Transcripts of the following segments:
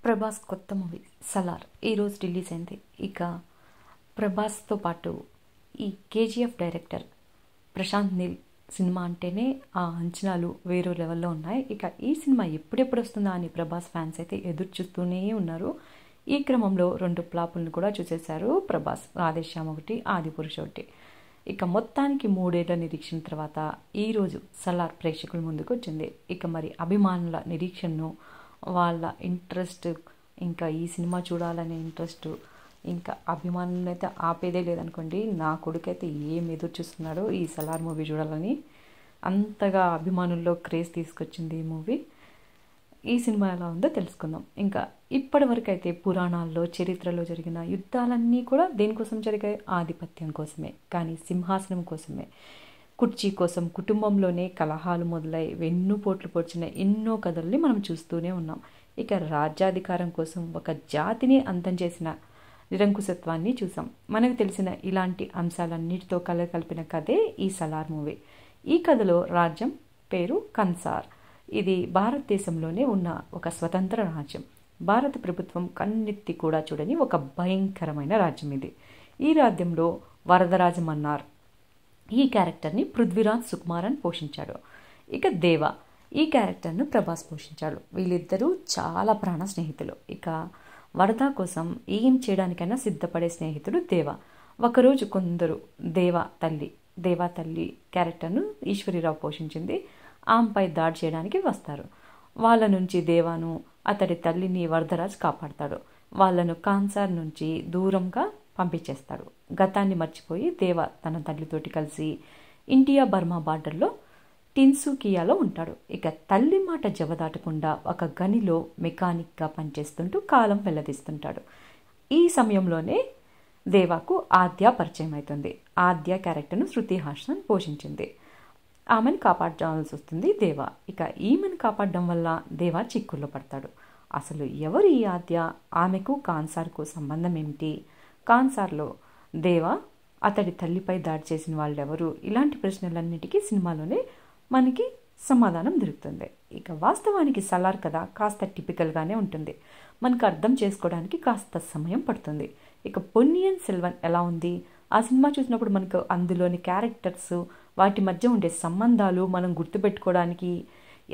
ప్రభాస్ కొత్త మూవీ సలార్ ఈరోజు రిలీజ్ అయింది. ఇక ప్రభాస్తో పాటు ఈ KGF director Prashanth Neel cinema అంటేనే ఆ అంచనాలు వేరే లెవెల్లో ఉన్నాయి. ఇక ఈ సినిమా ఎప్పుడెప్పుడు వస్తుందా అని ప్రభాస్ ఫ్యాన్స్ అయితే ఎదురు చూస్తూనే ఉన్నారు. ఈ క్రమంలో 2 ఫ్లాపులను కూడా చూసేశారు ప్రభాస్. రాధేశ్యామ్ ఒకటి, ఆదిపురుష్ ఒకటి. ఇక మొత్తానికి 3 ఏళ్ల నిరీక్షణ తర్వాత ఈరోజు సలార్ ప్రేక్షకుల ముందుకు వచ్చింది. ఇక మరి అభిమానుల నిరీక్షణను, వాళ్ళ ఇంట్రెస్ట్, ఇంకా ఈ సినిమా చూడాలనే ఇంట్రెస్ట్, ఇంకా అభిమానులను అయితే ఆపేదే లేదనుకోండి. నా కొడుకైతే ఏం ఎదురు చూస్తున్నాడో ఈ సలార్ మూవీ చూడాలని. అంతగా అభిమానుల్లో క్రేజ్ తీసుకొచ్చింది ఈ మూవీ. ఈ సినిమా ఎలా ఉందో తెలుసుకుందాం. ఇంకా ఇప్పటి వరకు అయితే పురాణాల్లో, చరిత్రలో జరిగిన యుద్ధాలన్నీ కూడా దేనికోసం జరిగాయి? ఆధిపత్యం కోసమే. కానీ సింహాసనం కోసమే. కుర్చీ కోసం కుటుంబంలోనే కలహాలు మొదలై వెన్నుపోట్లు పొడిచిన ఎన్నో కథల్ని మనం చూస్తూనే ఉన్నాం. ఇక రాజ్యాధికారం కోసం ఒక జాతిని అంతం చేసిన నిరంకుశత్వాన్ని చూసాం. మనకు తెలిసిన ఇలాంటి అంశాలన్నిటితో కలగలిపిన కథే ఈ సలార్ మూవీ. ఈ కథలో రాజ్యం పేరు కన్సార్. ఇది భారతదేశంలోనే ఉన్న ఒక స్వతంత్ర రాజ్యం. భారత ప్రభుత్వం కన్నెత్తి కూడా చూడని ఒక భయంకరమైన రాజ్యం ఇది. ఈ రాజ్యంలో వరదరాజ మన్నార్ ఈ క్యారెక్టర్ని పృథ్వీరాజ్ సుకుమారన్ పోషించాడు. ఇక దేవ ఈ క్యారెక్టర్ను ప్రభాస్ పోషించాడు. వీళ్ళిద్దరూ చాలా ప్రాణ స్నేహితులు. ఇక వరద కోసం ఏం చేయడానికైనా సిద్ధపడే స్నేహితుడు దేవ. ఒకరోజు కొందరు దేవా తల్లి క్యారెక్టర్ను ఈశ్వరీరావు పోషించింది. ఆమెపై దాడి చేయడానికి వస్తారు. వాళ్ళ నుంచి దేవాను, అతడి తల్లిని వరదరాజ్ కాపాడతాడు. వాళ్ళను కాన్సార్ నుంచి దూరంగా పంపించేస్తాడు. గతాన్ని మర్చిపోయి దేవ తన తల్లితోటి కలిసి ఇండియా బర్మా బార్డర్లో టిన్సుకియాలో ఉంటాడు. ఇక తల్లి మాట జవదాటకుండా ఒక గనిలో మెకానిక్గా పనిచేస్తుంటూ కాలం వెల్లదీస్తుంటాడు. ఈ సమయంలోనే దేవాకు ఆద్య పరిచయం అవుతుంది. ఆద్య క్యారెక్టర్ను శృతి హాసన్ పోషించింది. ఆమెను కాపాడాల్సి వస్తుంది దేవ. ఇక ఈమెను కాపాడడం వల్ల దేవ చిక్కుల్లో పడతాడు. అసలు ఎవరు ఈ ఆద్య? ఆమెకు కాన్సార్కు సంబంధం ఏమిటి? కాన్సార్లో దేవ, అతడి తల్లిపై దాడి చేసిన వాళ్ళెవరు? ఇలాంటి ప్రశ్నలన్నిటికీ సినిమాలోనే మనకి సమాధానం దొరుకుతుంది. ఇక వాస్తవానికి సలార్ కథ కాస్త టిపికల్గానే ఉంటుంది. మనకు అర్థం చేసుకోవడానికి కాస్త సమయం పడుతుంది. ఇక పొన్నియిన్ సెల్వన్ ఎలా ఉంది? ఆ సినిమా చూసినప్పుడు మనకు అందులోని క్యారెక్టర్స్, వాటి మధ్య ఉండే సంబంధాలు మనం గుర్తుపెట్టుకోవడానికి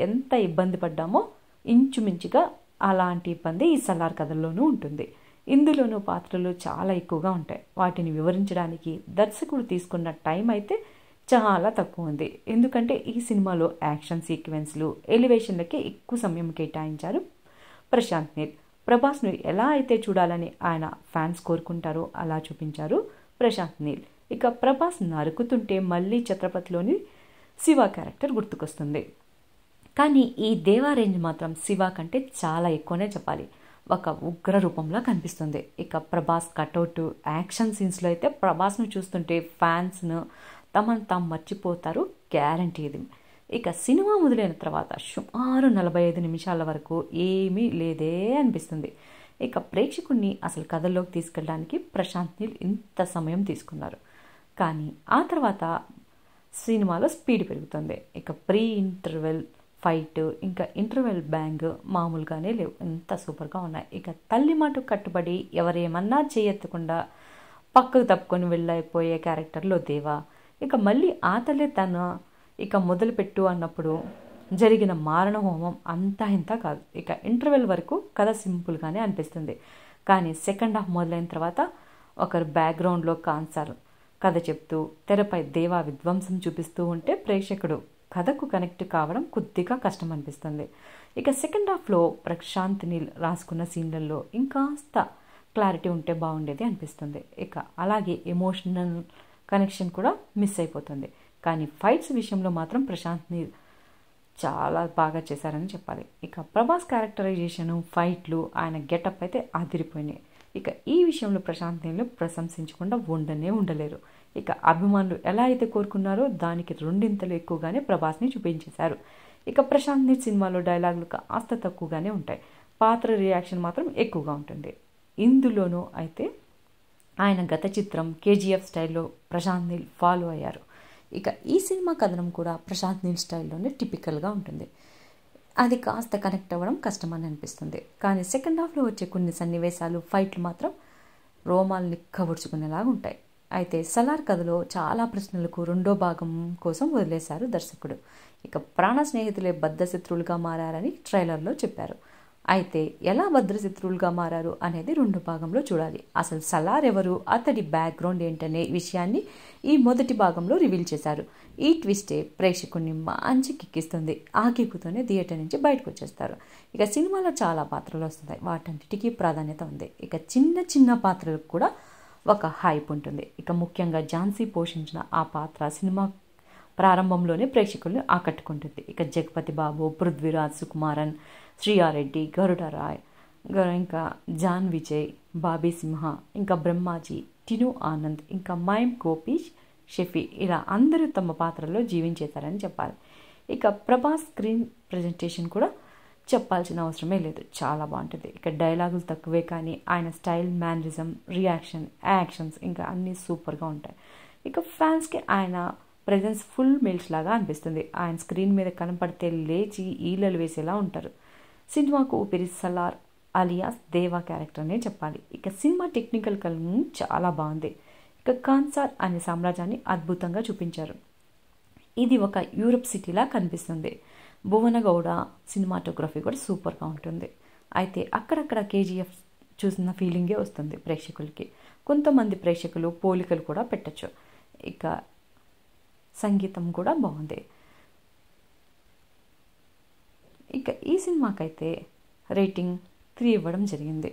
ఎంత ఇబ్బంది పడ్డామో ఇంచుమించుగా అలాంటి ఇబ్బంది ఈ సలార్ కథల్లోనూ ఉంటుంది. ఇందులోనూ పాత్రలు చాలా ఎక్కువగా ఉంటాయి. వాటిని వివరించడానికి దర్శకుడు తీసుకున్న టైం అయితే చాలా తక్కువ ఉంది. ఎందుకంటే ఈ సినిమాలో యాక్షన్ సీక్వెన్స్లు, ఎలివేషన్లకే ఎక్కువ సమయం కేటాయించారు ప్రశాంత్ నీల్. ప్రభాస్ను ఎలా అయితే చూడాలని ఆయన ఫ్యాన్స్ కోరుకుంటారో అలా చూపించారు ప్రశాంత్ నీల్. ఇక ప్రభాస్ నరుకుతుంటే మళ్ళీ ఛత్రపతిలోని శివ క్యారెక్టర్ గుర్తుకొస్తుంది. కానీ ఈ దేవా రేంజ్ మాత్రం శివ కంటే చాలా ఎక్కువనే చెప్పాలి. ఒక ఉగ్ర రూపంలో కనిపిస్తుంది. ఇక ప్రభాస్ కటౌట్, యాక్షన్ సీన్స్లో అయితే ప్రభాస్ను చూస్తుంటే ఫ్యాన్స్ను తమను తాము మర్చిపోతారు, గ్యారంటీ ఇది. ఇక సినిమా మొదలైన తర్వాత సుమారు 45 నిమిషాల వరకు ఏమీ లేదే అనిపిస్తుంది. ఇక ప్రేక్షకుడిని అసలు కథల్లోకి తీసుకెళ్ళడానికి ప్రశాంత్ నీల్ ఇంత సమయం తీసుకున్నారు. కానీ ఆ తర్వాత సినిమాలో స్పీడ్ పెరుగుతుంది. ఇక ప్రీ ఇంటర్వెల్ ఫైట్, ఇంకా ఇంటర్వెల్ బ్యాంగ్ మామూలుగానే లేవు, ఎంత సూపర్గా ఉన్నాయి. ఇక తల్లి మాట కట్టుబడి ఎవరేమన్నా చేయెత్తకుండా పక్కకు తప్పుకొని వెళ్ళిపోయే క్యారెక్టర్లో దేవా. ఇక మళ్ళీ ఆ తల్లి ఇక మొదలుపెట్టు అన్నప్పుడు జరిగిన మారణ హోమం అంతా ఇంత కాదు. ఇక ఇంటర్వెల్ వరకు కథ సింపుల్గానే అనిపిస్తుంది. కానీ సెకండ్ హాఫ్ మొదలైన తర్వాత ఒకరు బ్యాక్గ్రౌండ్లో కాన్సార్ కథ చెప్తూ తెరపై దేవా విధ్వంసం చూపిస్తూ ఉంటే ప్రేక్షకుడు కథకు కనెక్ట్ కావడం కొద్దిగా కష్టం అనిపిస్తుంది. ఇక సెకండ్ హాఫ్లో ప్రశాంత్ నీల్ రాసుకున్న సీన్లలో ఇంకాస్త క్లారిటీ ఉంటే బాగుండేది అనిపిస్తుంది. ఇక అలాగే ఎమోషనల్ కనెక్షన్ కూడా మిస్ అయిపోతుంది. కానీ ఫైట్స్ విషయంలో మాత్రం ప్రశాంత్ నీల్ చాలా బాగా చేశారని చెప్పాలి. ఇక ప్రభాస్ క్యారెక్టరైజేషను, ఫైట్లు, ఆయన గెటప్ అయితే అదిరిపోయినాయి. ఇక ఈ విషయంలో ప్రశాంత్ నీల్ ప్రశంసించకుండా ఉండలేరు. ఇక అభిమానులు ఎలా అయితే కోరుకున్నారో దానికి 2 ఎక్కువగానే ప్రభాస్ని చూపించేశారు. ఇక ప్రశాంత్ నీల్ సినిమాలో డైలాగులు కాస్త తక్కువగానే ఉంటాయి. పాత్ర రియాక్షన్ మాత్రం ఎక్కువగా ఉంటుంది. ఇందులోనూ అయితే ఆయన గత చిత్రం కేజీఎఫ్ స్టైల్లో ప్రశాంత్ నీల్ ఫాలో అయ్యారు. ఇక ఈ సినిమా కథనం కూడా ప్రశాంత్ నీల్ స్టైల్లోనే టిపికల్గా ఉంటుంది. అది కాస్త కనెక్ట్ అవ్వడం కష్టమని అనిపిస్తుంది. కానీ సెకండ్ హాఫ్లో వచ్చే కొన్ని సన్నివేశాలు, ఫైట్లు మాత్రం రోమాల్ని కబుర్చుకునేలాగా ఉంటాయి. అయితే సలార్ కథలో చాలా ప్రశ్నలకు రెండో భాగం కోసం వదిలేశారు దర్శకుడు. ఇక ప్రాణ స్నేహితులే బద్ధశత్రువులుగా మారారని ట్రైలర్లో చెప్పారు. అయితే ఎలా భద్రశత్రువులుగా మారారు అనేది రెండో భాగంలో చూడాలి. అసలు సలార్ ఎవరు, అతడి బ్యాక్గ్రౌండ్ ఏంటనే విషయాన్ని ఈ మొదటి భాగంలో రివీల్ చేశారు. ఈ ట్విస్టే ప్రేక్షకుడిని మంచి కిక్కిస్తుంది. ఆ కిక్కుతోనే థియేటర్ నుంచి బయటకు వచ్చేస్తారు. ఇక సినిమాలో చాలా పాత్రలు వస్తున్నాయి, వాటన్నిటికీ ప్రాధాన్యత ఉంది. ఇక చిన్న చిన్న పాత్రలకు కూడా ఒక హైప్ ఉంటుంది. ఇక ముఖ్యంగా ఝాన్సీ పోషించిన ఆ పాత్ర సినిమా ప్రారంభంలోనే ప్రేక్షకుల్ని ఆకట్టుకుంటుంది. ఇక జగపతి బాబు, పృథ్వీరాజ్ సుకుమారన్, శ్రీయారెడ్డి, గరుడరాయ్, ఇంకా జాన్ విజయ్, బాబీ సింహ, ఇంకా బ్రహ్మాజీ, టిను ఆనంద్, ఇంకా మైమ్ గోపి, షెఫీ ఇలా అందరూ తమ పాత్రల్లో జీవించేశారని చెప్పాలి. ఇక ప్రభాస్ స్క్రీన్ ప్రజెంటేషన్ కూడా చెప్పాల్సిన అవసరమే లేదు, చాలా బాగుంటుంది. ఇక డైలాగులు తక్కువే కానీ ఆయన స్టైల్, మేనరిజం, రియాక్షన్, యాక్షన్స్ ఇంకా అన్నీ సూపర్గా ఉంటాయి. ఇక ఫ్యాన్స్కి ఆయన ప్రెజెన్స్ ఫుల్ మీల్స్ లాగా అనిపిస్తుంది. ఆయన స్క్రీన్ మీద కనపడితే లేచి ఈలలు వేసేలా ఉంటారు. సినిమాకు ఊపిరి సలార్ అలియాస్ దేవా క్యారెక్టర్ అనే చెప్పాలి. ఇక సినిమా టెక్నికల్ కలర్ చాలా బాగుంది. ఇక కాన్సార్ అనే సామ్రాజ్యాన్ని అద్భుతంగా చూపించారు. ఇది ఒక యూరప్ సిటీలా కనిపిస్తుంది. భువన గౌడ సినిమాటోగ్రఫీ కూడా సూపర్గా ఉంటుంది. అయితే అక్కడక్కడ కేజీఎఫ్ చూసిన ఫీలింగే వస్తుంది ప్రేక్షకులకి. కొంతమంది ప్రేక్షకులు పోలికలు కూడా పెట్టచ్చు. ఇక సంగీతం కూడా బాగుంది. ఇక ఈ సినిమాకైతే రేటింగ్ 3 ఇవ్వడం జరిగింది.